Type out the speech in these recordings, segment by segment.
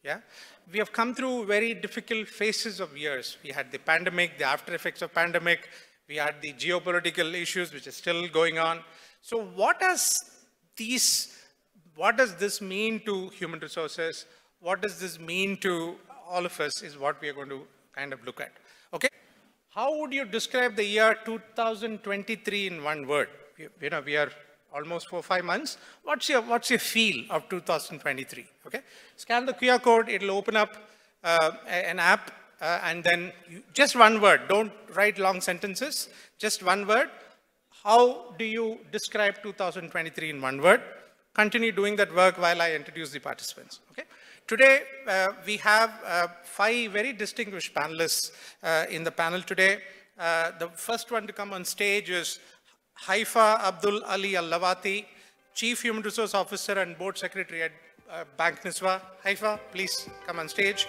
Yeah, we have come through very difficult phases of years. We had the pandemic, the after effects of pandemic. We had the geopolitical issues, which is still going on. So what does this mean to human resources? What does this mean to all of us is what we are going to kind of look at. Okay. How would you describe the year 2023 in one word? We are almost 4 or 5 months. What's your feel of 2023? Okay, scan the QR code. It'll open up an app, and then just one word. Don't write long sentences. Just one word. How do you describe 2023 in one word? Continue doing that work while I introduce the participants. Okay. Today, we have 5 very distinguished panelists in the panel today. The first one to come on stage is Haifa Abdul Ali Al-Lawati, Chief Human Resource Officer and Board Secretary at Bank Niswa. Haifa, please come on stage.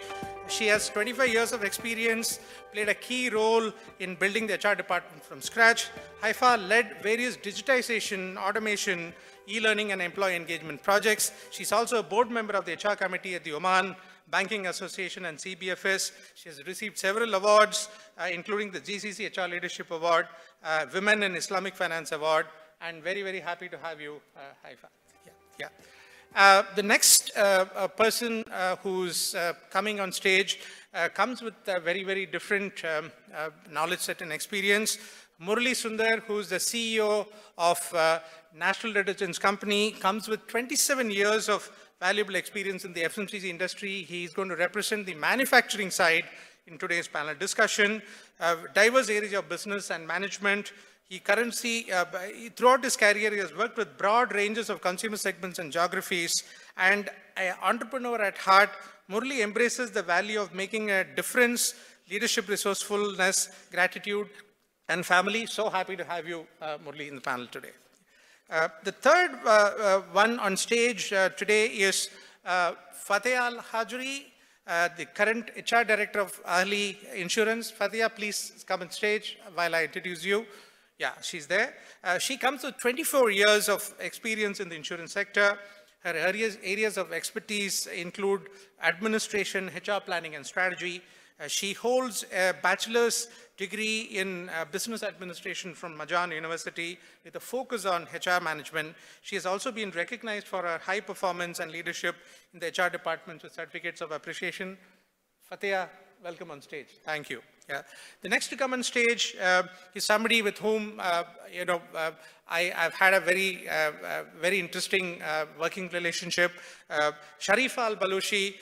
She has 25 years of experience, played a key role in building the HR department from scratch. Haifa led various digitization, automation, e-learning and employee engagement projects. She's also a board member of the HR committee at the Oman Banking Association and CBFS. She has received several awards, including the GCC HR Leadership Award, Women in Islamic Finance Award, and very, very happy to have you, Haifa. Yeah. The next person who's coming on stage comes with a very, very different knowledge set and experience. Murali Sundar, who's the CEO of National Detergents Company, comes with 27 years of valuable experience in the FMCG industry. He's going to represent the manufacturing side in today's panel discussion. Diverse areas of business and management. He currently, throughout his career, he has worked with broad ranges of consumer segments and geographies. And an entrepreneur at heart, Murali embraces the value of making a difference, leadership, resourcefulness, gratitude, and family. So happy to have you, Murali, in the panel today. The third one on stage today is Fateh Al-Hajri, the current HR Director of Ahli Insurance. Fateh, please come on stage while I introduce you. Yeah, she's there. She comes with 24 years of experience in the insurance sector. Her areas of expertise include administration, HR planning, and strategy. She holds a bachelor's degree in business administration from Majan University with a focus on HR management. She has also been recognized for her high performance and leadership in the HR department with certificates of appreciation. Fateh, welcome on stage. Thank you. Yeah. The next to come on stage is somebody with whom, I've had a very interesting working relationship. Sharifa Al-Balushi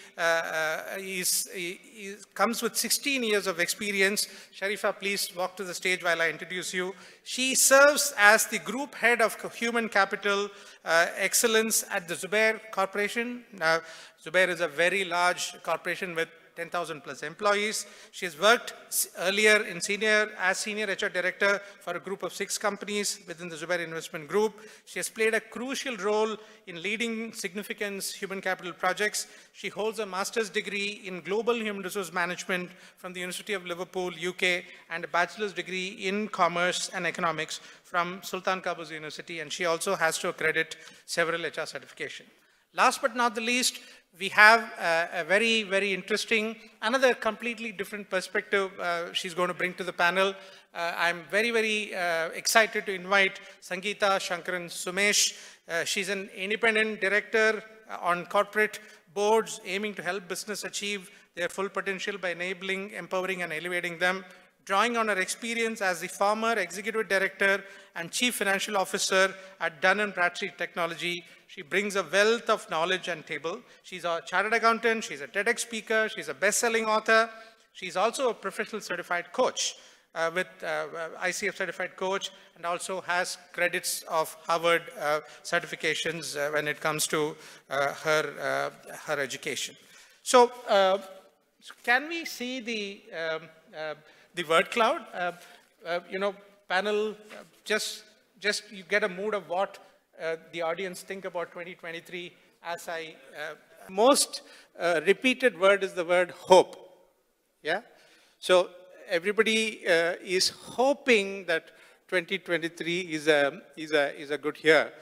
comes with 16 years of experience. Sharifa, please walk to the stage while I introduce you. She serves as the Group Head of Human Capital Excellence at the Zubair Corporation. Zubair is a very large corporation with 10,000 plus employees. She has worked earlier as senior HR director for a group of 6 companies within the Zubair Investment Group. She has played a crucial role in leading significant human capital projects. She holds a master's degree in global human resource management from the University of Liverpool, UK, and a bachelor's degree in commerce and economics from Sultan Qaboos University. And she also has to accredit several HR certifications. Last but not the least, we have a very, very interesting, another completely different perspective she's going to bring to the panel. I'm very, very excited to invite Sangeeta Shankaran Sumesh. She's an independent director on corporate boards aiming to help business achieve their full potential by enabling, empowering, and elevating them. Drawing on her experience as the former executive director and chief financial officer at Dun & Bradstreet Technology, she brings a wealth of knowledge and table. She's a chartered accountant, she's a TEDx speaker, she's a best-selling author. She's also a professional certified coach with ICF certified coach, and also has credits of Harvard certifications when it comes to her education. So can we see the word cloud? Panel, just you get a mood of what the audience think about 2023 as most repeated word is the word hope. Yeah. So everybody is hoping that 2023 is a good year.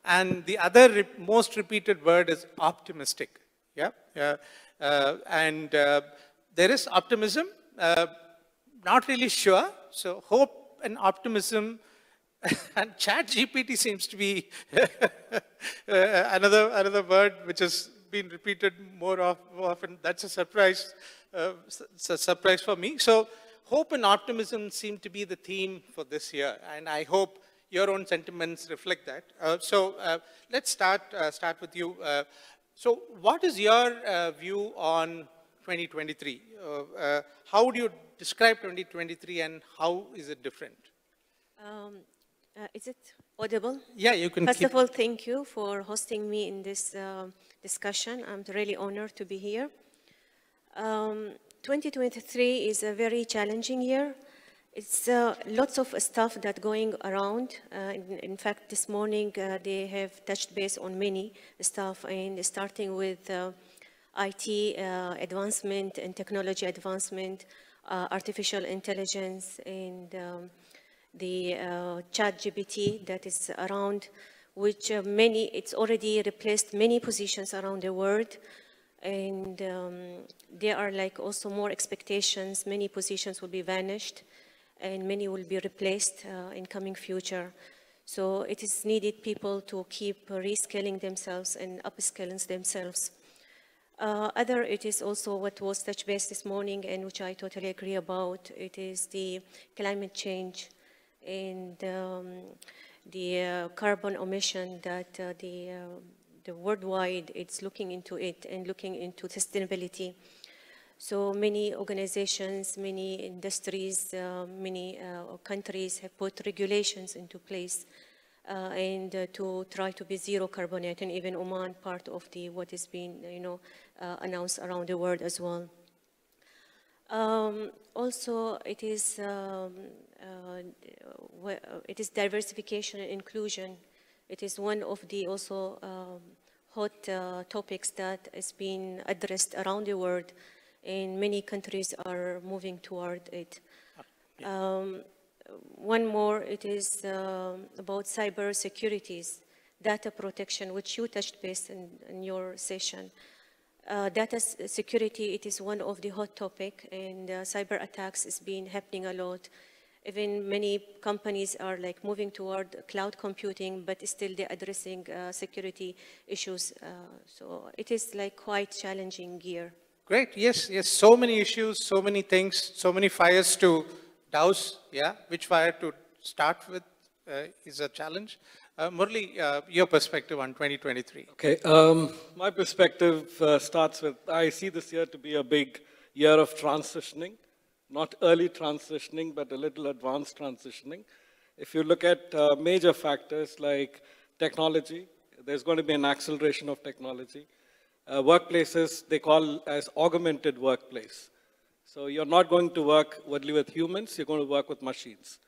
And the other most repeated word is optimistic. Yeah. and there is optimism, not really sure. So hope and optimism, and chat GPT seems to be another word which has been repeated more often. That's a surprise. It's a surprise for me. So hope and optimism seem to be the theme for this year, and I hope your own sentiments reflect that. Let's start with you. So what is your view on 2023? How would you describe 2023 and how is it different? Is it audible? Yeah, you can. First of all, thank you for hosting me in this discussion. I'm really honored to be here. 2023 is a very challenging year. It's lots of stuff that going around. In fact, this morning they have touched base on many stuff, and starting with IT advancement and technology advancement, artificial intelligence, and the chat GPT that is around, which it's already replaced many positions around the world. And there are like also more expectations. Many positions will be vanished and many will be replaced in coming future. So it is needed people to keep reskilling themselves and upskilling themselves. It is also what was touched base this morning, and which I totally agree about. It is the climate change and the carbon emission that the worldwide it's looking into it and looking into sustainability. So many organizations, many industries, many countries have put regulations into place and to try to be zero carbon net, and even Oman part of the what is being announced around the world as well. Also, it is diversification and inclusion. It is one of the also hot topics that is being addressed around the world, and many countries are moving toward it. One more, it is about cyber securities, data protection, which you touched base in your session. Data security, it is one of the hot topic, and cyber attacks is been happening a lot. Even many companies are like moving toward cloud computing, but still they're addressing security issues. So it is like quite challenging year. Great, yes, so many issues, so many things, so many fires to douse, yeah. Which fire to start with is a challenge. Murli, your perspective on 2023. Okay, my perspective starts with, I see this year to be a big year of transitioning. Not early transitioning, but a little advanced transitioning. If you look at major factors like technology, there's going to be an acceleration of technology. Workplaces, they call as augmented workplace. So you're not going to work only with humans, you're going to work with machines.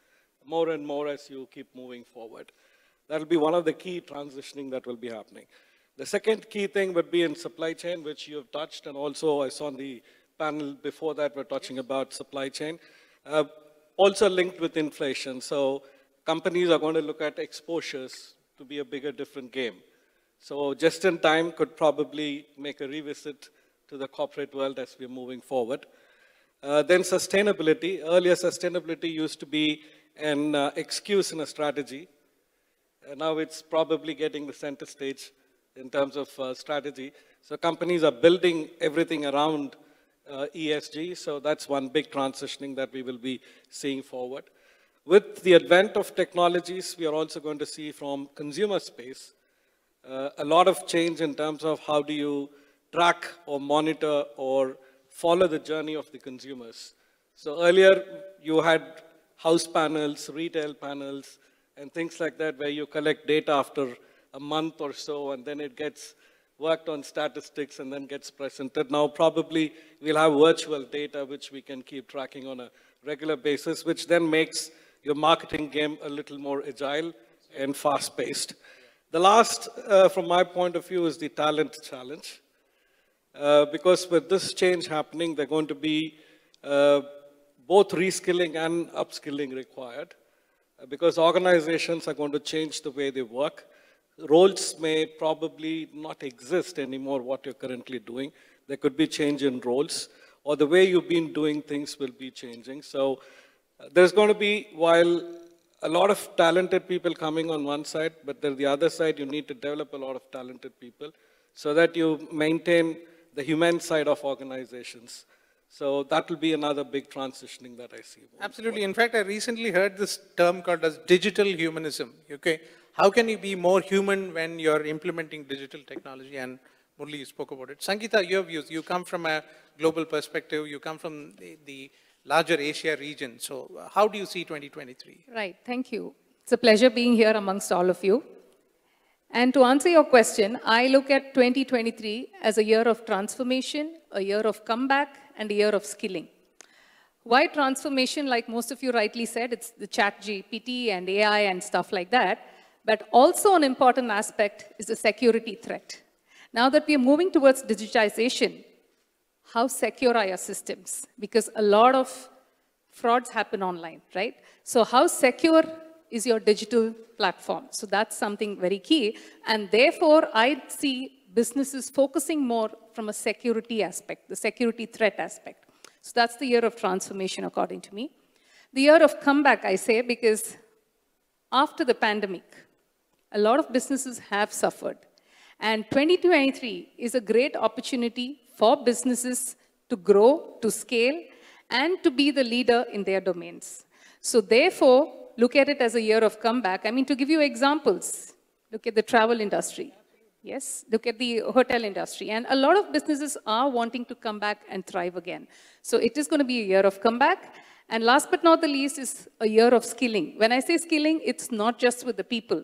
More and more as you keep moving forward. That'll be one of the key transitioning that will be happening. The second key thing would be in supply chain, which you have touched, and also I saw on the panel before that we're touching about supply chain. Also linked with inflation. So companies are going to look at exposures to be a bigger, different game. So just in time could probably make a revisit to the corporate world as we're moving forward. Then sustainability. Earlier sustainability used to be an excuse in a strategy. Now it's probably getting the center stage in terms of strategy. So companies are building everything around ESG, so that's one big transitioning that we will be seeing forward. With the advent of technologies, we are also going to see from consumer space a lot of change in terms of how do you track or monitor or follow the journey of the consumers. So earlier you had house panels, retail panels, and things like that where you collect data after a month or so, and then it gets worked on statistics and then gets presented. Now probably we'll have virtual data which we can keep tracking on a regular basis, which then makes your marketing game a little more agile and fast-paced. The last, from my point of view, is the talent challenge. Because with this change happening, there are going to be both reskilling and upskilling required. Because organizations are going to change the way they work. Roles may probably not exist anymore, what you're currently doing. There could be change in roles, or the way you've been doing things will be changing. So there's going to be, while a lot of talented people coming on one side, but then the other side, you need to develop a lot of talented people so that you maintain the human side of organizations. So that will be another big transitioning that I see. Absolutely. In fact, I recently heard this term called as digital humanism. Okay, how can you be more human when you're implementing digital technology? And Murli, you spoke about it. Sangeeta, your views. You come from a global perspective. You come from the larger Asia region. So how do you see 2023? Right. Thank you. It's a pleasure being here amongst all of you. And to answer your question, I look at 2023 as a year of transformation, a year of comeback, and a year of skilling. Why transformation? Like most of you rightly said, it's the chat GPT and AI and stuff like that. But also an important aspect is the security threat. Now that we are moving towards digitization, how secure are your systems? Because a lot of frauds happen online, right? So how secure is your digital platform? So that's something very key. And therefore, I see businesses focusing more from a security aspect, the security threat aspect. So that's the year of transformation, according to me. The year of comeback, I say, because after the pandemic, a lot of businesses have suffered. And 2023 is a great opportunity for businesses to grow, to scale, and to be the leader in their domains. So therefore, look at it as a year of comeback. I mean, to give you examples, look at the travel industry. Yes, look at the hotel industry. And a lot of businesses are wanting to come back and thrive again. So it is going to be a year of comeback. And last but not the least is a year of skilling. When I say skilling, it's not just with the people.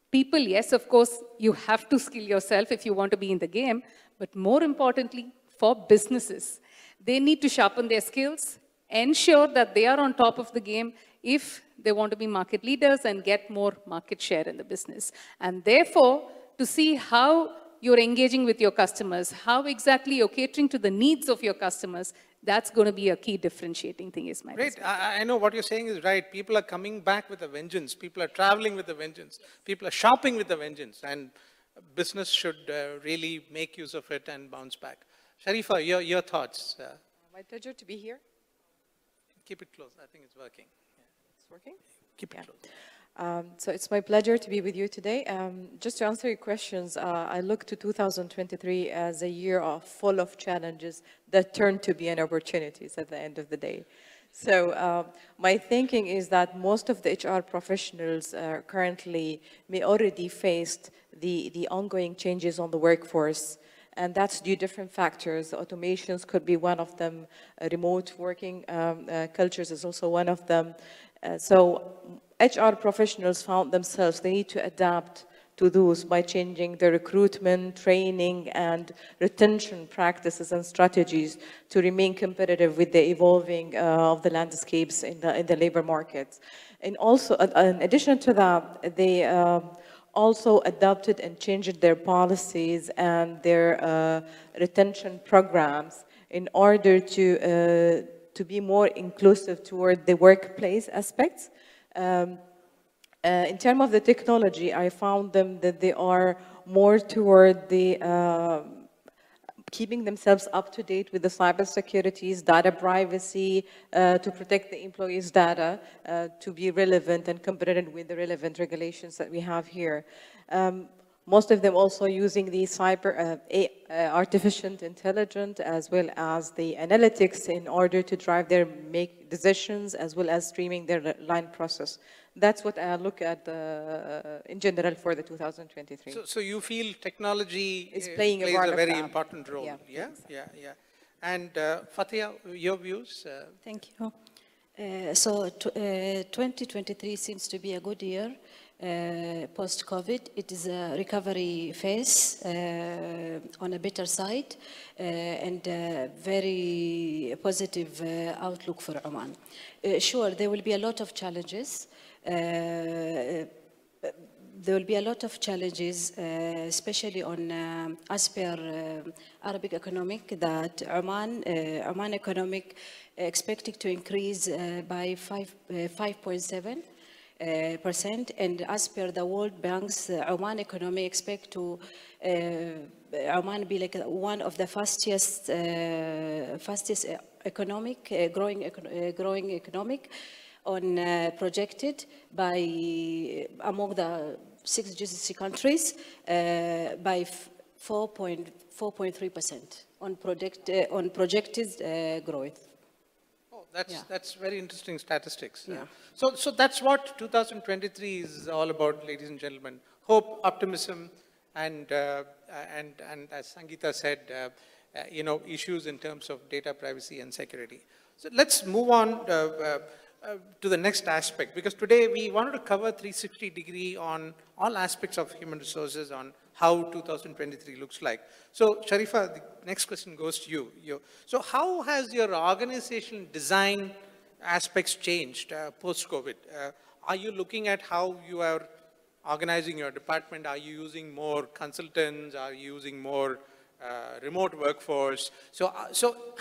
People, yes, of course, you have to skill yourself if you want to be in the game. But more importantly, for businesses, they need to sharpen their skills, ensure that they are on top of the game if they want to be market leaders and get more market share in the business. And therefore, to see how you're engaging with your customers, how exactly you're catering to the needs of your customers, that's going to be a key differentiating thing, is my Great. I know what you're saying is right. People are coming back with a vengeance. People are traveling with a vengeance. People are shopping with a vengeance. And business should really make use of it and bounce back. Sharifa, your thoughts? My pleasure to be here. Keep it close. I think it's working. Yeah. It's working? Keep it close. So it's my pleasure to be with you today. Just to answer your questions, I look to 2023 as a year full of challenges that turn to be an opportunities at the end of the day. So my thinking is that most of the HR professionals currently may already faced the ongoing changes on the workforce. And that's due to different factors. Automations could be one of them. Remote working cultures is also one of them. So HR professionals found themselves, they need to adapt to those by changing their recruitment, training, and retention practices and strategies to remain competitive with the evolving of the landscapes in the labor markets. And also, in addition to that, they also adapted and changed their policies and their retention programs in order to be more inclusive toward the workplace aspects. In terms of the technology, I found them that they are more toward the keeping themselves up to date with the cybersecurities, data privacy, to protect the employees' data, to be relevant and competitive with the relevant regulations that we have here. Most of them also using the artificial intelligence as well as the analytics in order to drive their make decisions as well as streaming their line process. That's what I look at in general for the 2023. So you feel technology is playing plays a very important role. Yeah. And Fatia, your views? Thank you. 2023 seems to be a good year. Post-COVID, it is a recovery phase on a better side and very positive outlook for Oman. Sure, there will be a lot of challenges. There will be a lot of challenges, especially on as per Arabic Economic, that Oman Economic expected to increase by 5.7%, and as per the World Bank's Oman Economy expect to Oman be like one of the fastest growing economic on projected by among the 6 GCC countries by 4.3% on projected growth. Oh, that's very interesting statistics. Yeah. So that's what 2023 is all about, ladies and gentlemen. Hope, optimism, and as Sangeeta said, issues in terms of data privacy and security. So let's move on to the next aspect, because today we wanted to cover 360-degree on all aspects of human resources, on how 2023 looks like. So Sharifa, the next question goes to you. So how has your organization design aspects changed post-COVID? Are you looking at how you are organizing your department? Are you using more consultants? Are you using more remote workforce? So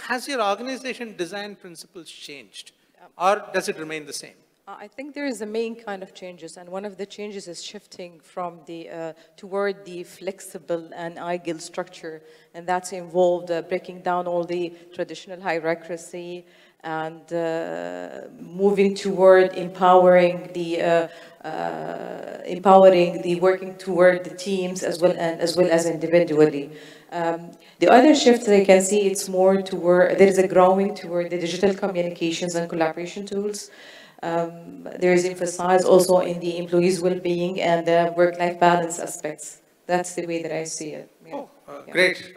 has your organization design principles changed, or does it remain the same? I think there is a main kind of changes, and one of the changes is shifting from the toward the flexible and agile structure, and that's involved breaking down all the traditional hierarchy and moving toward empowering the working toward the teams as well as individually. The other shift that I can see, it's more toward, there is a growing toward the digital communications and collaboration tools. There is emphasis also in the employees' well-being and the work-life balance aspects. That's the way that I see it. Yeah. Great.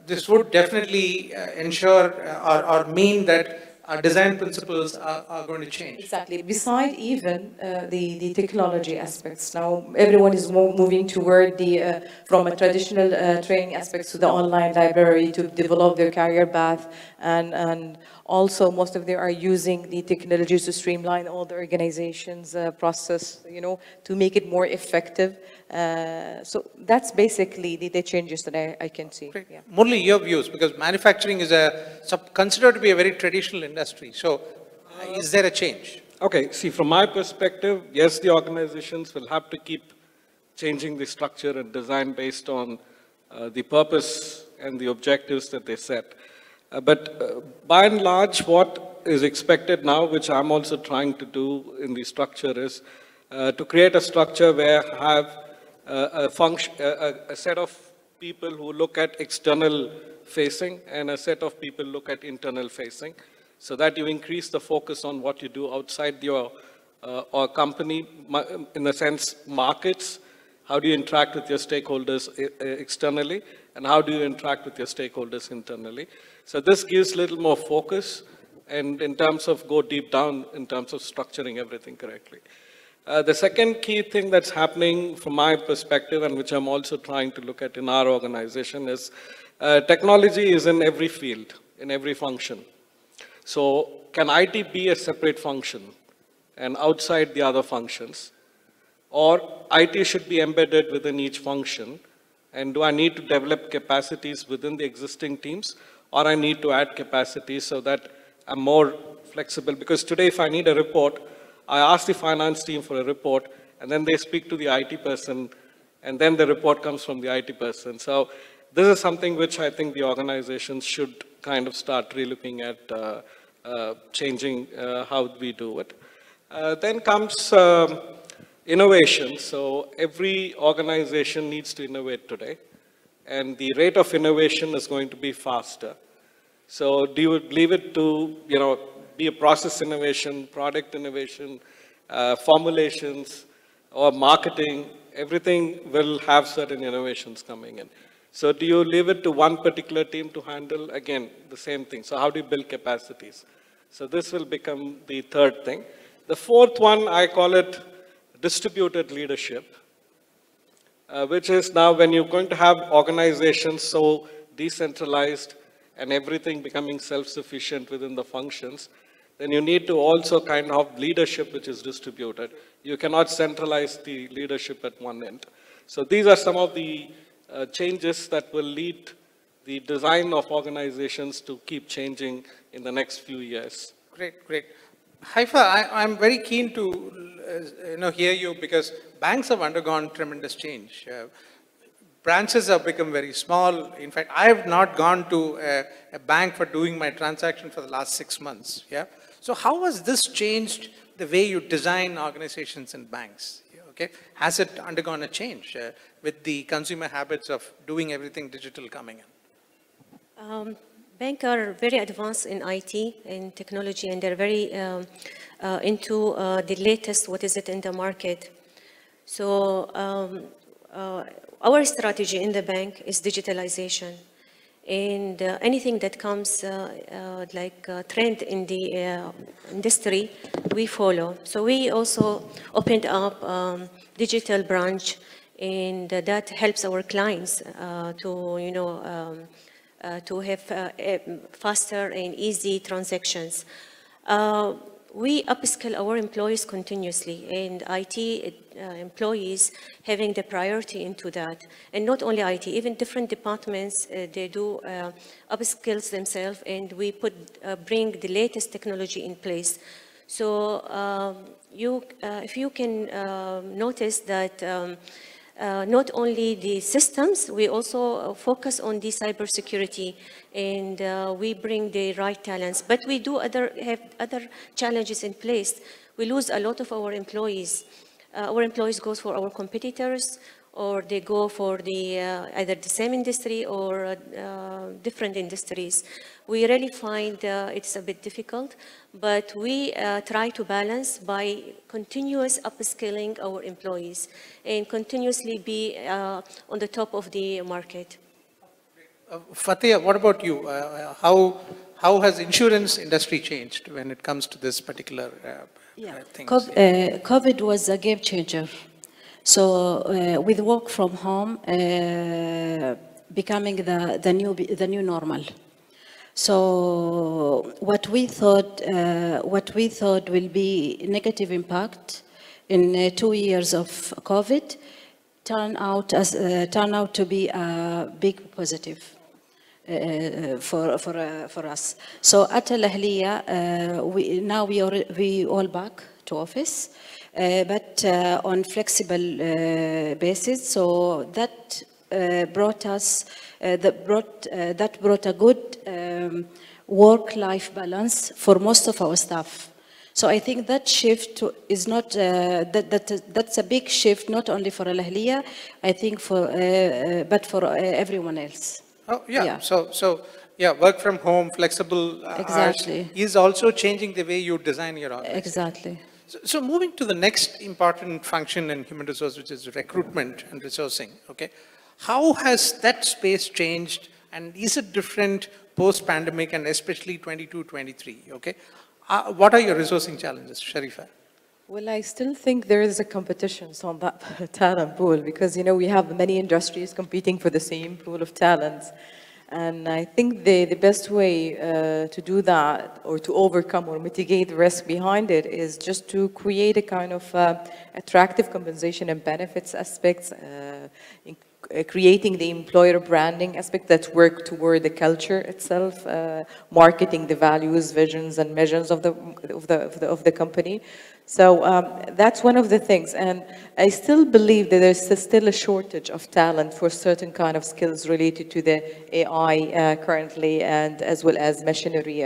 This would definitely ensure or mean that our design principles are going to change. Exactly. Beside even the technology aspects, now everyone is moving toward the from a traditional training aspects to the online library to develop their career path, and also most of them are using the technologies to streamline all the organization's process, to make it more effective. So that's basically the changes that I can see. Yeah. Murli, your views, because manufacturing is considered to be a very traditional industry. So is there a change? Okay, see, from my perspective, yes, the organizations will have to keep changing the structure and design based on the purpose and the objectives that they set. But by and large, what is expected now, which I'm also trying to do in the structure, is to create a structure where I have a set of people who look at external facing and a set of people look at internal facing, so that you increase the focus on what you do outside your or company, in the sense markets. How do you interact with your stakeholders externally, and how do you interact with your stakeholders internally? So this gives a little more focus, and in terms of go deep down in terms of structuring everything correctly. The second key thing that's happening from my perspective, and which I'm also trying to look at in our organization, is technology is in every field, in every function. So can IT be a separate function and outside the other functions? Or IT should be embedded within each function? And do I need to develop capacities within the existing teams, or I need to add capacities so that I'm more flexible? Because today, if I need a report, I ask the finance team for a report, and then they speak to the IT person, and then the report comes from the IT person. So this is something which I think the organizations should kind of start relooking at, changing how we do it. Then comes innovation. So every organization needs to innovate today, and the rate of innovation is going to be faster. So do you leave it to, be a process innovation, product innovation, formulations, or marketing? Everything will have certain innovations coming in. So do you leave it to one particular team to handle? Again, the same thing. So how do you build capacities? So this will become the third thing. The fourth one, I call it distributed leadership, which is now when you're going to have organizations so decentralized and everything becoming self-sufficient within the functions, then you need to also kind of have leadership which is distributed. You cannot centralize the leadership at one end. So these are some of the changes that will lead the design of organizations to keep changing in the next few years. Great. Haifa, I'm very keen to hear you, because banks have undergone tremendous change. branches have become very small. In fact, I have not gone to a bank for doing my transaction for the last 6 months. Yeah. So how has this changed the way you design organizations and banks? Okay. Has it undergone a change with the consumer habits of doing everything digital coming in? Banks are very advanced in IT and technology, and they're very into the latest, what is it in the market. So our strategy in the bank is digitalization. And anything that comes like a trend in the industry, we follow. So we also opened up digital branch, and that helps our clients to, you know, to have faster and easy transactions. We upskill our employees continuously, and IT employees having the priority into that. And not only IT, even different departments, they do upskills themselves, and we bring the latest technology in place. So if you can notice that not only the systems, we also focus on the cybersecurity, and we bring the right talents. But we do have other challenges in place. We lose a lot of our employees. Our employees go for our competitors, or they go for the either the same industry or different industries. We really find it's a bit difficult, but we try to balance by continuous upskilling our employees and continuously be on the top of the market. Fatia, what about you? How has insurance industry changed when it comes to this particular thing? COVID was a game changer. So with work from home becoming the new normal. So what we thought will be negative impact in 2 years of COVID turned out to be a big positive for us. So at Al Ahliya, we all back to office, but on flexible basis. So that brought us that brought a good work-life balance for most of our staff. So I think that shift is not that's a big shift, not only for Al Ahliya, I think but for everyone else. Oh yeah. So yeah, work from home, flexible exactly is also changing the way you design your organization. Exactly. So moving to the next important function in human resource, which is recruitment and resourcing. Okay, how has that space changed, and is it different post-pandemic and especially 22-23? Okay, what are your resourcing challenges, Sharifa? Well, I still think there is a competition on that talent pool, because, you know, we have many industries competing for the same pool of talents. And I think the best way to do that, or to overcome or mitigate the risk behind it, is just to create a kind of attractive compensation and benefits aspects, creating the employer branding aspect that work toward the culture itself, marketing the values, visions, and missions of the company. So that's one of the things, and I still believe that there's still a shortage of talent for certain kind of skills related to the AI currently, and as well as machinery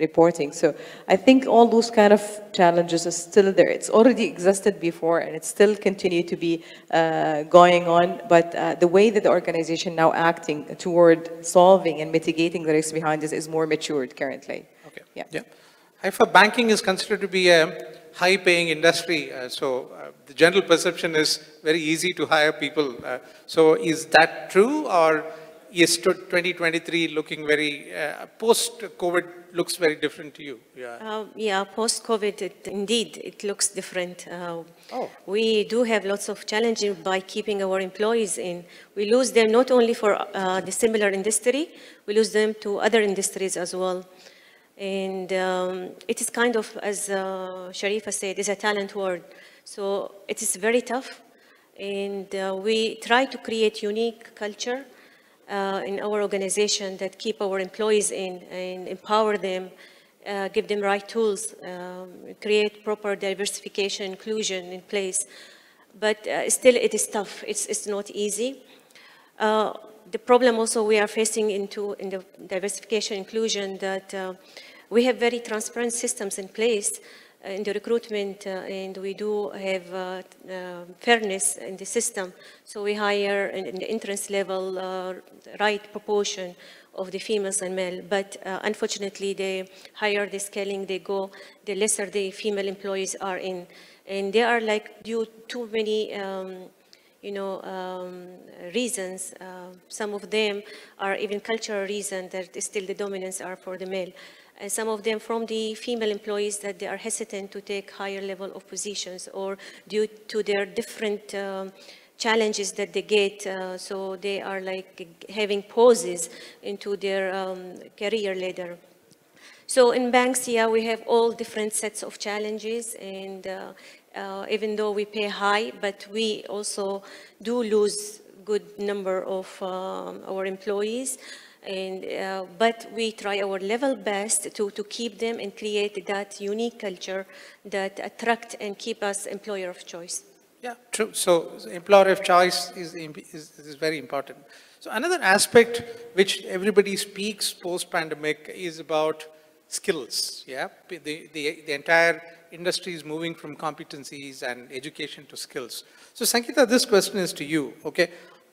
reporting. So I think all those kind of challenges are still there. It's already existed before, and it's still continue to be going on, but the way that the organization now acting toward solving and mitigating the risk behind this is more matured currently. Okay. Yeah. Haifa, banking is considered to be a high-paying industry, so the general perception is very easy to hire people. So is that true, or is 2023 looking very, post-COVID looks very different to you? Yeah, post-COVID, indeed, it looks different. We do have lots of challenges by keeping our employees in. We lose them not only for the similar industry, we lose them to other industries as well. And it is kind of, as Sharifa said, is a talent world. So it is very tough. And we try to create unique culture in our organization that keep our employees in and empower them, give them right tools, create proper diversification, inclusion in place. but still it is tough. It's not easy. The problem also we are facing in the diversification inclusion that we have very transparent systems in place in the recruitment, and we do have fairness in the system. So we hire in the entrance level right proportion of the females and male, but unfortunately the higher the scaling they go, the lesser the female employees are in. And they are like due to many reasons. Some of them are even cultural reasons that still the dominance are for the male. And some of them from the female employees that they are hesitant to take higher level of positions or due to their different challenges that they get. So they are like having pauses into their career ladder. So in banks, yeah, we have all different sets of challenges, and even though we pay high, but we also do lose good number of our employees. And, but we try our level best to keep them and create that unique culture that attract and keep us employer of choice. Yeah, true. So employer of choice is very important. So another aspect which everybody speaks post-pandemic is about skills. Yeah, the entire industry is moving from competencies and education to skills. So Sangeeta, this question is to you. Okay,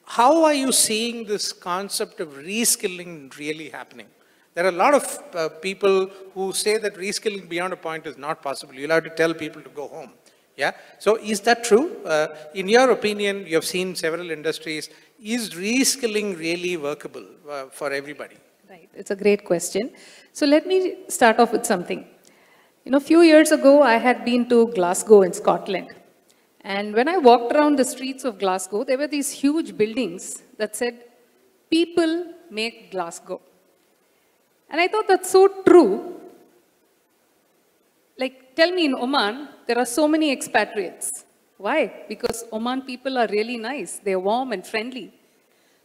how are you seeing this concept of reskilling really happening? There are a lot of people who say that reskilling beyond a point is not possible. You'll have to tell people to go home. Yeah. So is that true? In your opinion, you have seen several industries. Is reskilling really workable for everybody? Right. It's a great question. So let me start off with something. You know, a few years ago, I had been to Glasgow in Scotland. And when I walked around the streets of Glasgow, there were these huge buildings that said, "People make Glasgow." And I thought that's so true. Like, tell me, in Oman, there are so many expatriates. Why? Because Oman people are really nice. They're warm and friendly.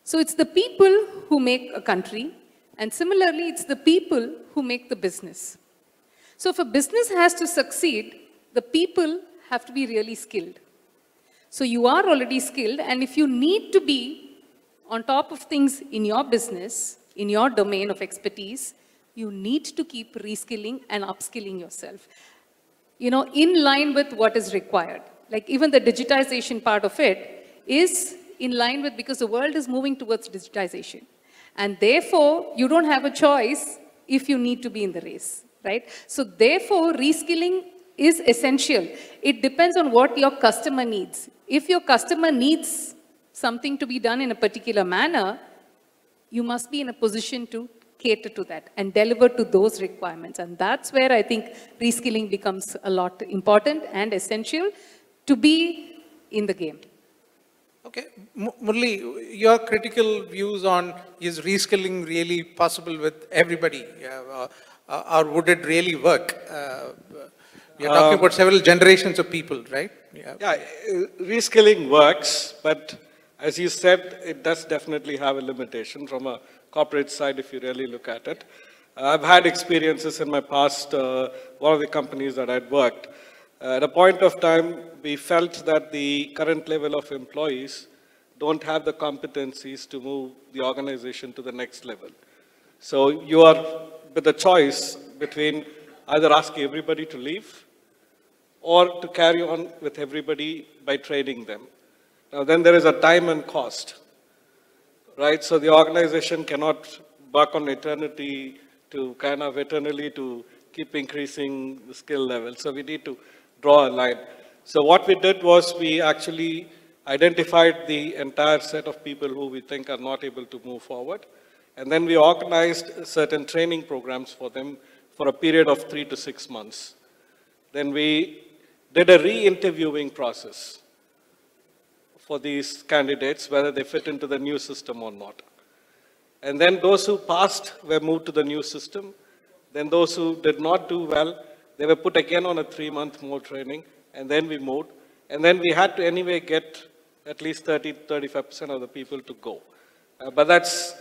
So it's the people who make a country, and similarly, it's the people who make the business. So if a business has to succeed, the people have to be really skilled. So you are already skilled, and if you need to be on top of things in your business, in your domain of expertise, you need to keep reskilling and upskilling yourself, you know, in line with what is required. Like even the digitization part of it is in line with, because the world is moving towards digitization. And therefore, you don't have a choice if you need to be in the race, right? So therefore, reskilling is essential. It depends on what your customer needs. If your customer needs something to be done in a particular manner, you must be in a position to cater to that and deliver to those requirements. And that's where I think reskilling becomes a lot important and essential to be in the game. Okay, Murli, your critical views on, is reskilling really possible with everybody, or would it really work? You're talking about several generations of people, right? Yeah, reskilling works, but as you said, it does definitely have a limitation from a corporate side if you really look at it. I've had experiences in my past, one of the companies that I'd worked. At a point of time, we felt that the current level of employees don't have the competencies to move the organization to the next level. So you are with a choice between either asking everybody to leave or to carry on with everybody by training them. Now then there is a time and cost, right? So the organization cannot work on eternity to kind of eternally to keep increasing the skill level. So we need to draw a line. So what we did was we actually identified the entire set of people who we think are not able to move forward. And then we organized certain training programs for them for a period of 3 to 6 months. Then we did a re-interviewing process for these candidates, whether they fit into the new system or not. And then those who passed were moved to the new system. Then those who did not do well, they were put again on a 3-month more training, and then we moved. And then we had to anyway get at least 30-35% of the people to go. But that's,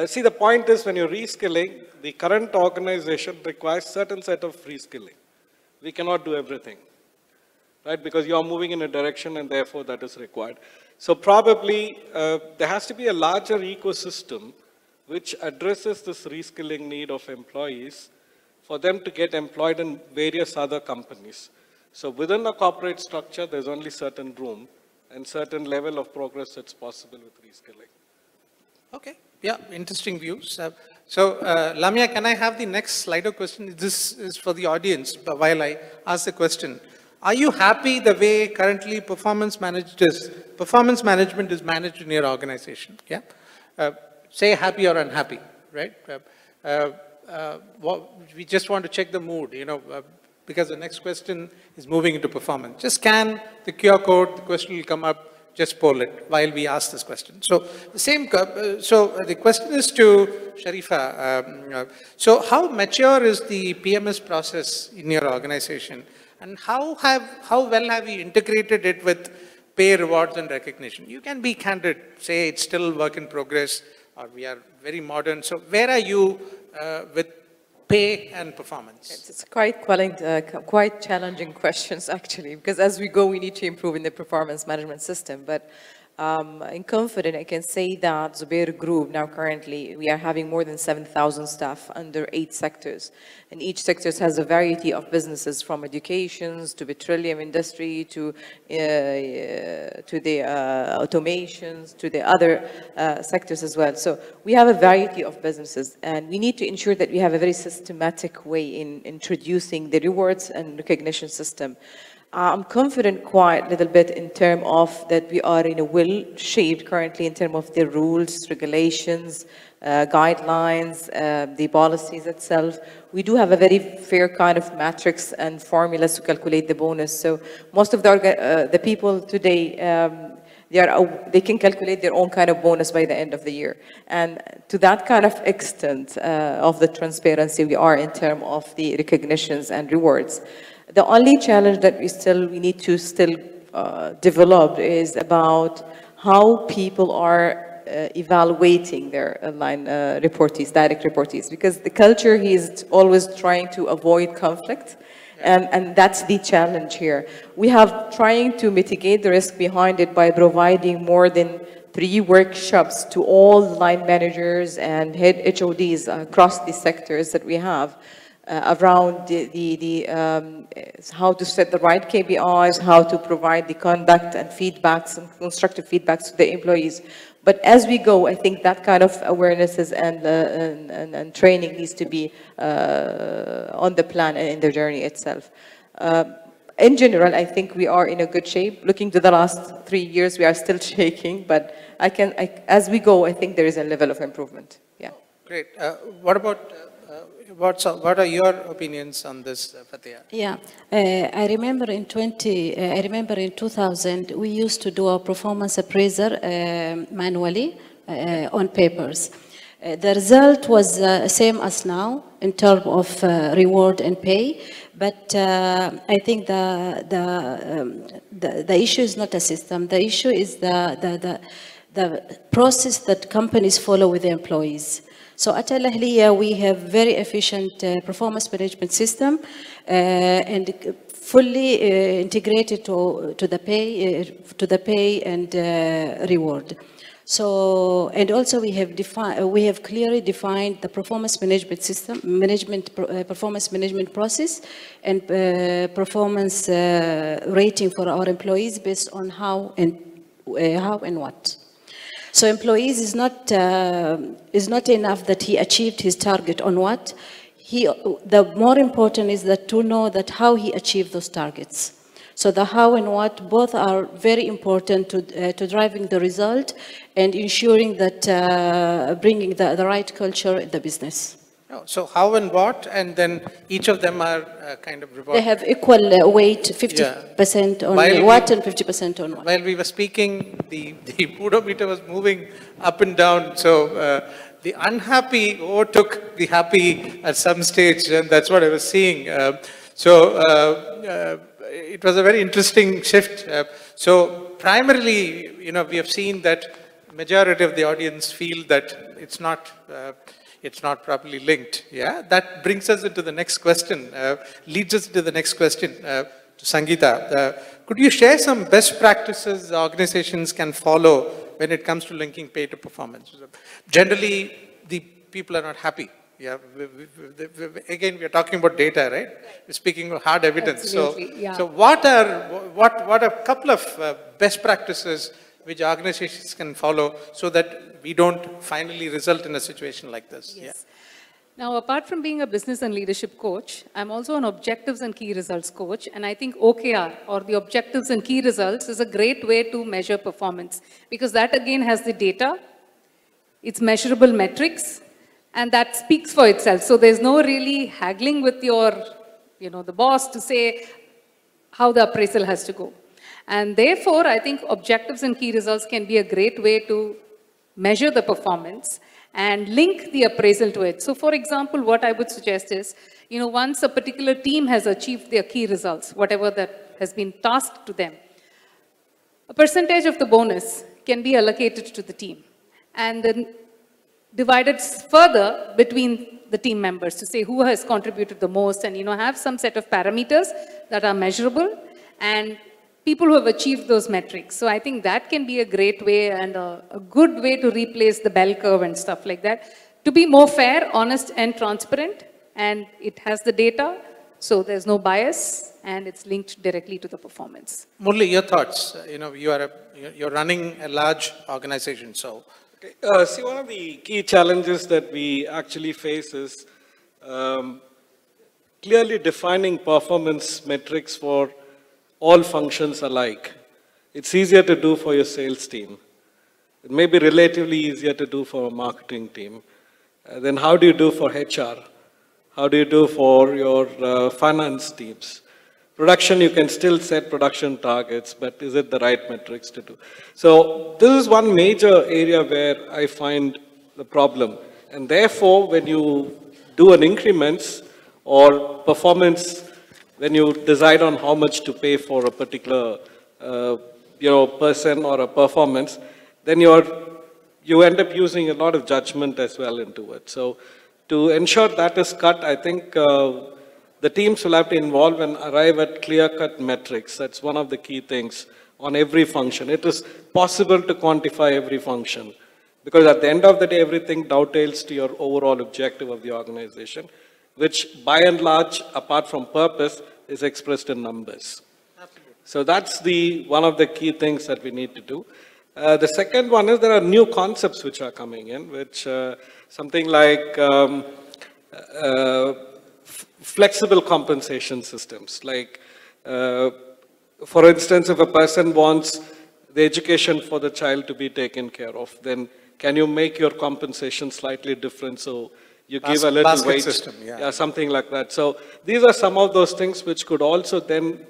see, the point is when you're reskilling, the current organization requires certain set of reskilling. We cannot do everything. right? Because you are moving in a direction and therefore that is required. So probably there has to be a larger ecosystem which addresses this reskilling need of employees for them to get employed in various other companies. So within a corporate structure, there's only certain room and certain level of progress that's possible with reskilling. Okay, yeah, interesting views. Lamia, can I have the next Slido question? This is for the audience, but while I ask the question. Are you happy the way currently performance management is managed in your organization? Yeah? Say happy or unhappy, right? We just want to check the mood, because the next question is moving into performance. Just scan the QR code, the question will come up, just poll it while we ask this question. So the question is to Sharifa. So how mature is the PMS process in your organization? And how well have you integrated it with pay, rewards, and recognition? You can be candid, say it's still work in progress, or we are very modern. So where are you with pay and performance? It's quite challenging questions, actually, because as we go, we need to improve in the performance management system. But I'm confident I can say that Zubair Group, now currently, we are having more than 7,000 staff under 8 sectors. And each sector has a variety of businesses, from educations to petroleum industry to the automations to the other sectors as well. So we have a variety of businesses, and we need to ensure that we have a very systematic way in introducing the rewards and recognition system. I'm confident quite a little bit in terms of that we are in a well-shaped currently in terms of the rules, regulations, guidelines, the policies itself. We do have a very fair kind of matrix and formulas to calculate the bonus. So most of the people today, they can calculate their own kind of bonus by the end of the year. And to that kind of extent of the transparency we are in terms of the recognitions and rewards. The only challenge that we need to still develop is about how people are evaluating their line reportees, direct reportees, because the culture is always trying to avoid conflict. And that's the challenge here. We have trying to mitigate the risk behind it by providing more than 3 workshops to all line managers and head HODs across the sectors that we have. Around how to set the right KPIs, how to provide the conduct and feedbacks and constructive feedbacks to the employees. But as we go, I think that kind of awarenesses and training needs to be on the plan and in the journey itself. In general, I think we are in a good shape. Looking to the last 3 years, we are still shaking, but as we go, I think there is a level of improvement. Yeah. Great. What are your opinions on this, Fatia? Yeah, I remember in 2000, we used to do our performance appraiser manually on papers. The result was same as now in terms of reward and pay, but I think the issue is not a system. The issue is the process that companies follow with their employees. So at Al Ahliya, we have very efficient performance management system and fully integrated to the pay and reward. So, and also we have clearly defined the performance management system, performance management process, and performance rating for our employees based on how and what. So employees is not enough that he achieved his target on what. The more important is that to know that how he achieved those targets. So the how and what both are very important to driving the result and ensuring that bringing the right culture in the business. Oh, so how and what, and then each of them are kind of rewarded. They have equal weight, 50% on what and 50% on what. While we were speaking, the odometer was moving up and down. So the unhappy overtook the happy at some stage, and that's what I was seeing. It was a very interesting shift. So primarily, we have seen that majority of the audience feel that it's not properly linked. Yeah, that brings us into the next question, leads us to the next question. to Sangeeta. Could you share some best practices organizations can follow when it comes to linking pay to performance? Generally, the people are not happy. Yeah, again, we are talking about data, right? We're speaking of hard evidence. Absolutely, yeah. So what are a couple of best practices which organizations can follow so that we don't finally result in a situation like this? Yes. Yeah. Now, apart from being a business and leadership coach, I'm also an objectives and key results coach. And I think OKR, or the objectives and key results, is a great way to measure performance. Because that, again, has the data, it's measurable metrics, and that speaks for itself. So there's no really haggling with your, the boss to say how the appraisal has to go. And therefore, I think objectives and key results can be a great way to measure the performance and link the appraisal to it. So for example, what I would suggest is, once a particular team has achieved their key results, whatever that has been tasked to them, a percentage of the bonus can be allocated to the team and then divided further between the team members to say who has contributed the most and, have some set of parameters that are measurable and people who have achieved those metrics. So I think that can be a great way and a good way to replace the bell curve and stuff like that. To be more fair, honest, and transparent, and it has the data, so there's no bias, and it's linked directly to the performance. Murli, your thoughts? You're running a large organization, so. Okay. See, one of the key challenges that we actually face is clearly defining performance metrics for all functions alike. It's easier to do for your sales team. It may be relatively easier to do for a marketing team. Then how do you do for HR? How do you do for your finance teams? Production, you can still set production targets, but is it the right metrics to do? So this is one major area where I find the problem. And therefore, when you do an increments or performance, when you decide on how much to pay for a particular person or a performance, then you end up using a lot of judgment as well into it. So to ensure that is cut, I think the teams will have to involve and arrive at clear-cut metrics. That's one of the key things on every function. It is possible to quantify every function because at the end of the day, everything dovetails to your overall objective of the organization, which by and large, apart from purpose, is expressed in numbers. Absolutely. So that's one of the key things that we need to do. The second one is there are new concepts which are coming in, which something like flexible compensation systems. Like, for instance, if a person wants the education for the child to be taken care of, then can you make your compensation slightly different so you give a little wage system, yeah, something like that. So these are some of those things which could also then,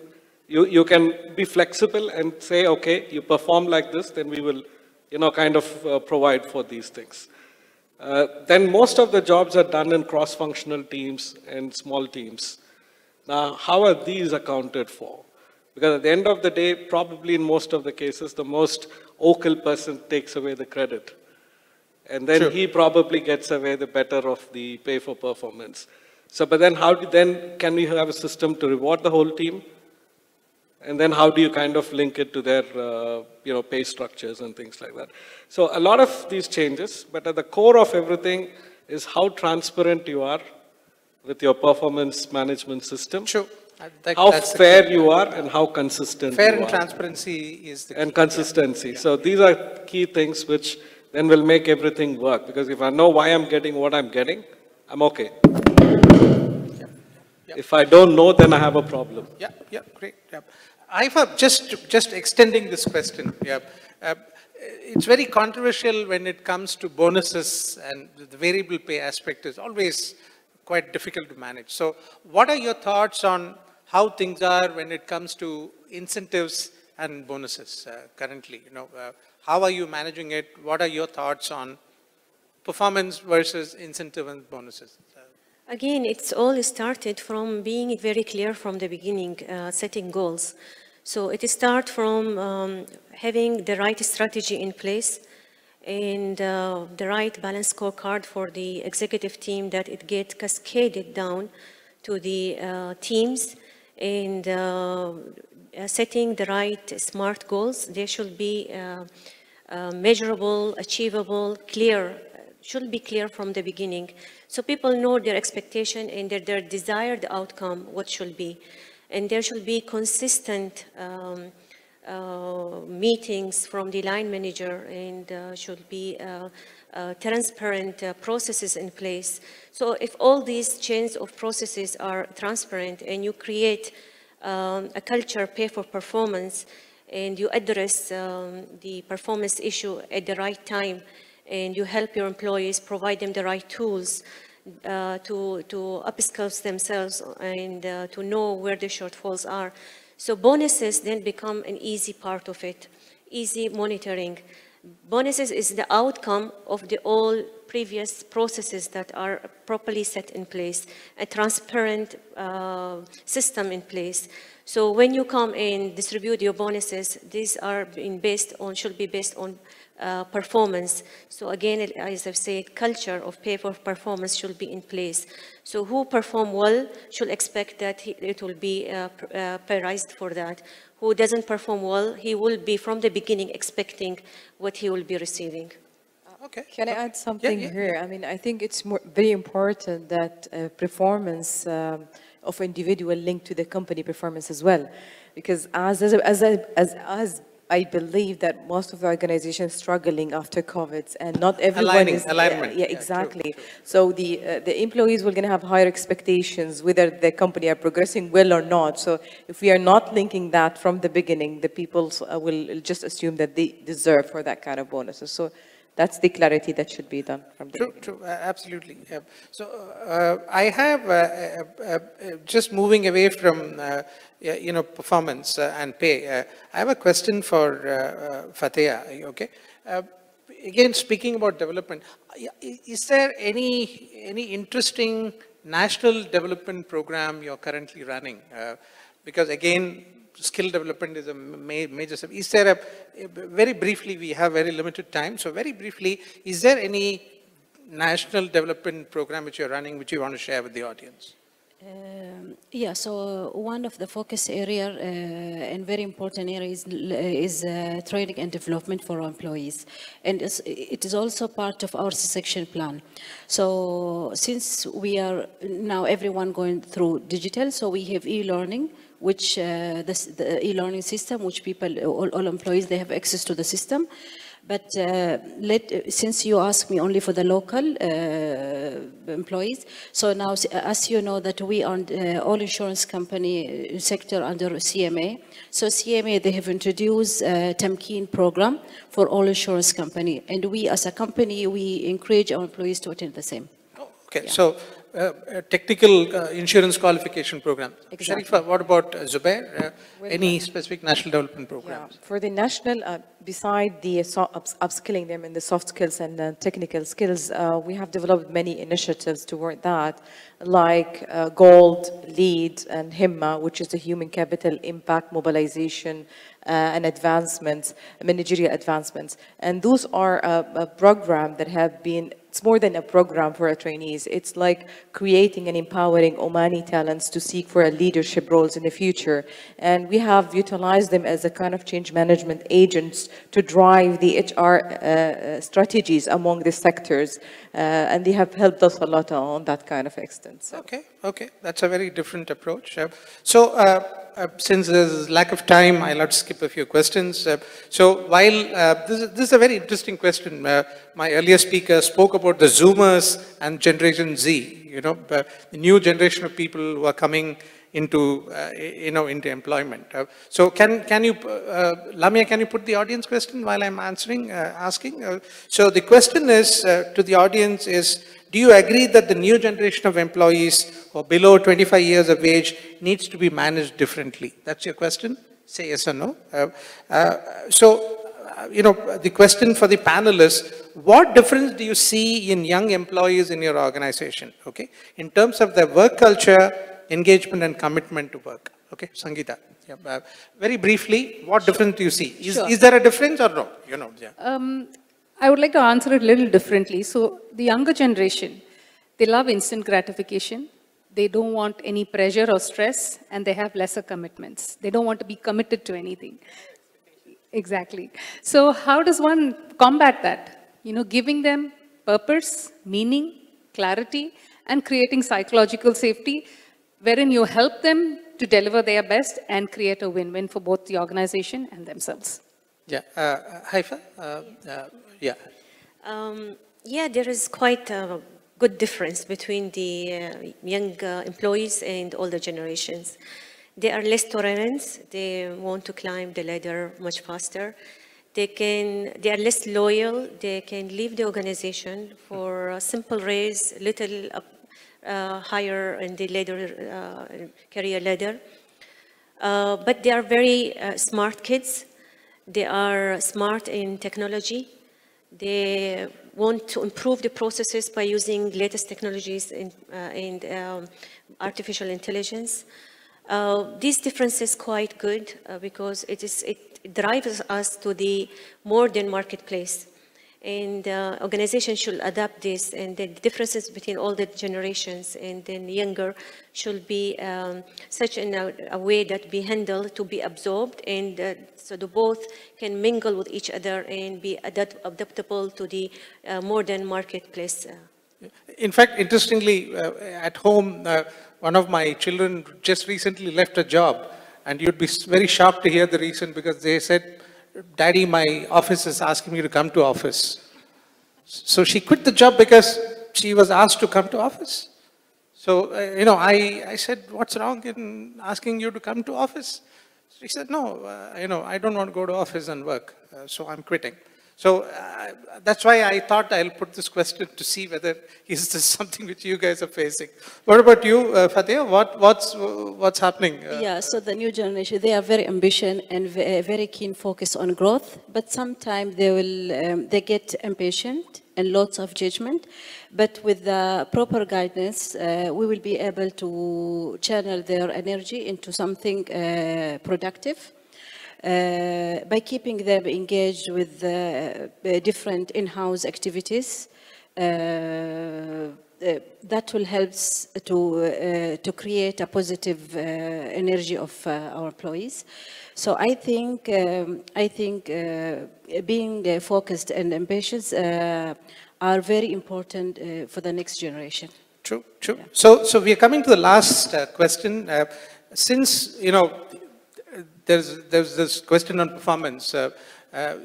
you can be flexible and say, okay, you perform like this, then we will, kind of provide for these things. Then most of the jobs are done in cross-functional teams and small teams. Now, how are these accounted for? Because at the end of the day, probably in most of the cases, the most vocal person takes away the credit. And then Sure. he probably gets away the better of the pay for performance. So, but then can we have a system to reward the whole team? And then how do you kind of link it to their, pay structures and things like that? So a lot of these changes, but at the core of everything is how transparent you are with your performance management system. Sure. How fair you are and how consistent Fair you and are. transparency is the key. And consistency. Yeah. So these are key things which then will make everything work. Because if I know why I'm getting what I'm getting, I'm okay. Yeah. If I don't know, then I have a problem. Yeah, great. Yeah. I've just extending this question. Yeah. It's very controversial when it comes to bonuses, and the variable pay aspect is always quite difficult to manage. So what are your thoughts on how things are when it comes to incentives and bonuses currently? How are you managing it? What are your thoughts on performance versus incentive and bonuses? Again, it's all started from being very clear from the beginning, setting goals. So it starts from having the right strategy in place and the right balanced scorecard for the executive team, that it gets cascaded down to the teams, and setting the right smart goals. They should be measurable, achievable, clear, should be clear from the beginning. So people know their expectation and their desired outcome, what should be. And there should be consistent meetings from the line manager, and should be transparent processes in place. So if all these chains of processes are transparent and you create a culture pay for performance, and you address the performance issue at the right time, and you help your employees, provide them the right tools to upskill themselves and to know where the shortfalls are. So bonuses then become an easy part of it, easy monitoring. Bonuses is the outcome of the all previous processes that are properly set in place, a transparent system in place. So when you come and distribute your bonuses, these are should be based on performance. So again, as I've said, culture of pay for performance should be in place. So who perform well should expect that it will be priced for that. Who doesn't perform well, he will be from the beginning expecting what he will be receiving. Okay. Can I add something yeah. here? I mean, I think it's very important that performance of individual linked to the company performance as well, because as I believe that most of the organizations struggling after COVID, and not everyone is alignment. Yeah, exactly. True. So the employees will going to have higher expectations whether the company are progressing well or not. So if we are not linking that from the beginning, the people will just assume that they deserve for that kind of bonuses. So that's the clarity that should be done from the beginning. True, absolutely. So I have, just moving away from, performance and pay, I have a question for Fateha, okay? Again, speaking about development, is there any interesting national development program you're currently running? Because again, skill development is a major step. Is there very briefly, we have very limited time, so very briefly, is there any national development program which you're running which you want to share with the audience? Yeah, so one of the focus area and very important area is training and development for our employees. And it is also part of our succession plan. So since we are now everyone going through digital, so we have e-learning, which the e-learning system, which all employees, they have access to the system. But since you ask me only for the local employees, so now, as you know, that we are all insurance company sector under CMA. So CMA, they have introduced a Tamkeen program for all insurance company. And we, as a company, we encourage our employees to attend the same. Oh, okay, Yeah. so technical insurance qualification program. Exactly. Sharifa, what about Zubair? Any specific national development programs? Yeah. For the national, beside the upskilling them in the soft skills and technical skills, we have developed many initiatives toward that, like GOLD, LEAD, and HIMMA, which is the Human Capital Impact Mobilization and Advancements, managerial advancements. And those are a program that have been, it's more than a program for our trainees. It's like creating and empowering Omani talents to seek for leadership roles in the future. And we have utilized them as a kind of change management agents to drive the HR strategies among the sectors. And they have helped us a lot on that kind of extent. So. Okay, that's a very different approach. Since there's lack of time, I'll have to skip a few questions. So while this is a very interesting question, my earlier speaker spoke about the Zoomers and Generation Z, the new generation of people who are coming into, into employment. So can you, Lamia, can you put the audience question while I'm asking? So the question is to the audience is, do you agree that the new generation of employees who are below 25 years of age needs to be managed differently? That's your question? Say yes or no. The question for the panel is, what difference do you see in young employees in your organization, okay, in terms of their work culture, engagement, and commitment to work? Okay, Sangeeta. Yeah, very briefly, what difference do you see? Is there a difference or no? I would like to answer it a little differently. So the younger generation, they love instant gratification. They don't want any pressure or stress, and they have lesser commitments. They don't want to be committed to anything. Exactly. So how does one combat that? You know, giving them purpose, meaning, clarity, and creating psychological safety, wherein you help them to deliver their best and create a win-win for both the organization and themselves. Yeah, Haifa? Yeah. Yeah, there is quite a good difference between the young employees and older generations. They are less tolerant. They want to climb the ladder much faster. They are less loyal. They can leave the organization for a simple raise, little higher in the career ladder. But they are very smart kids. They are smart in technology. They want to improve the processes by using latest technologies and artificial intelligence. These differences quite good because it drives us to the modern marketplace. And organizations should adapt this, and the differences between all the generations and then younger should be such in a way that be handled to be absorbed, and so the both can mingle with each other and be adaptable to the modern marketplace. In fact, interestingly, at home, one of my children just recently left a job, and you'd be very shocked to hear the reason, because they said, "Daddy, my office is asking me to come to office." So she quit the job because she was asked to come to office. So, I said, "What's wrong in asking you to come to office?" She said, "No, I don't want to go to office and work, so I'm quitting." So that's why I thought I'll put this question to see whether is this something which you guys are facing. What about you, Fateh? What's happening? Yeah, so the new generation, they are very ambitious and very keen focus on growth, but sometimes they get impatient and lots of judgment. But with the proper guidance, we will be able to channel their energy into something productive. By keeping them engaged with different in-house activities, that will help to create a positive energy of our employees. So I think being focused and ambitious are very important for the next generation. True. Yeah. So we are coming to the last question. Since there's this question on performance.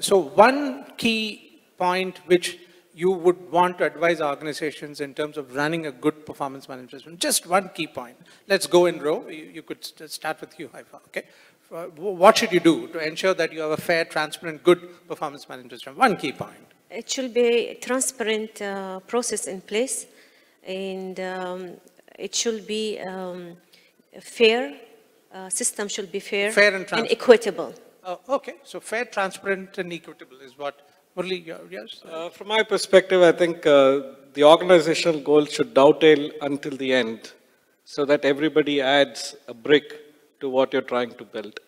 So one key point which you would want to advise organizations in terms of running a good performance management system, just one key point. Let's go in row. You could start with you, Haifa, okay? What should you do to ensure that you have a fair, transparent, good performance management system? One key point. It should be a transparent process in place, and it should be fair. System should be fair and equitable. Okay, so fair, transparent, and equitable is what, Murli, yes? From my perspective, I think the organizational goal should dovetail until the end, so that everybody adds a brick to what you're trying to build.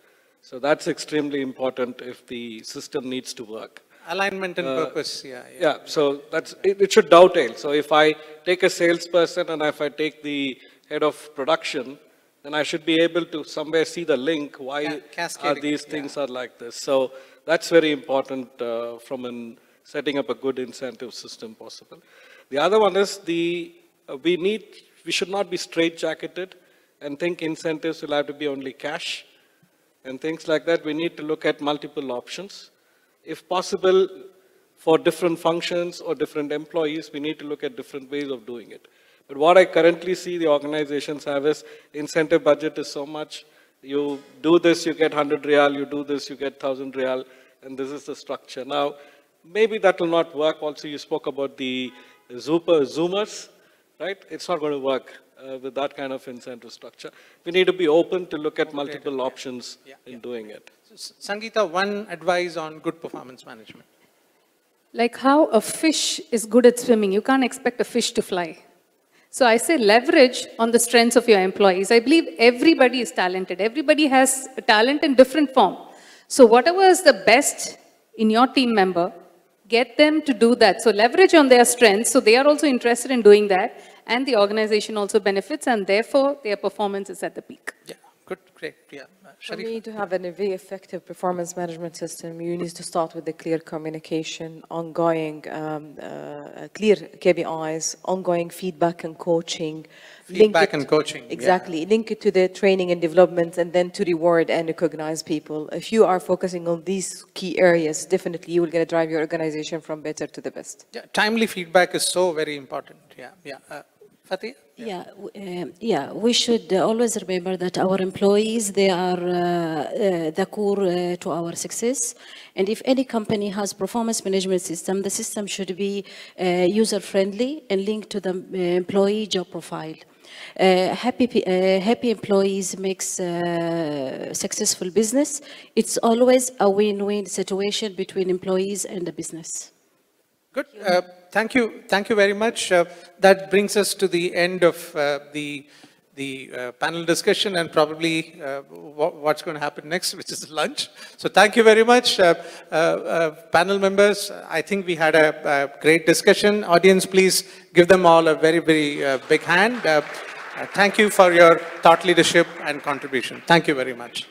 So that's extremely important if the system needs to work. Alignment and purpose, yeah. Yeah, so it should dovetail. So if I take a salesperson and if I take the head of production, then I should be able to somewhere see the link, why these things are like this. So that's very important from setting up a good incentive system possible. The other one is we should not be straitjacketed and think incentives will have to be only cash and things like that. We need to look at multiple options. If possible, for different functions or different employees, we need to look at different ways of doing it. But what I currently see the organizations have is incentive budget is so much. You do this, you get 100 Riyal. You do this, you get 1,000 Riyal. And this is the structure. Now, maybe that will not work. Also, you spoke about the Zoomers, right? It's not going to work with that kind of incentive structure. We need to be open to look at multiple options in doing it. So, Sangeeta, one advice on good performance management. Like how a fish is good at swimming, you can't expect a fish to fly. So I say leverage on the strengths of your employees. I believe everybody is talented. Everybody has a talent in different form. So whatever is the best in your team member, get them to do that. So leverage on their strengths, so they are also interested in doing that, and the organization also benefits, and therefore their performance is at the peak. Yeah, good, great, yeah. For me, to have a very effective performance management system, you need to start with the clear communication, ongoing clear KPIs, ongoing feedback and coaching. Feedback and coaching. Exactly. Yeah. Link it to the training and development, and then to reward and recognize people. If you are focusing on these key areas, definitely you will get to drive your organization from better to the best. Yeah, timely feedback is so very important. Yeah, yeah. Fatih? Yeah, we should always remember that our employees, they are the core to our success. And if any company has performance management system, the system should be user-friendly and linked to the employee job profile. Happy employees makes successful business. It's always a win-win situation between employees and the business. Good. Thank you very much. That brings us to the end of the panel discussion, and probably what's going to happen next, which is lunch. So thank you very much, panel members. I think we had a great discussion. Audience, please give them all a very, very big hand. Thank you for your thought leadership and contribution. Thank you very much.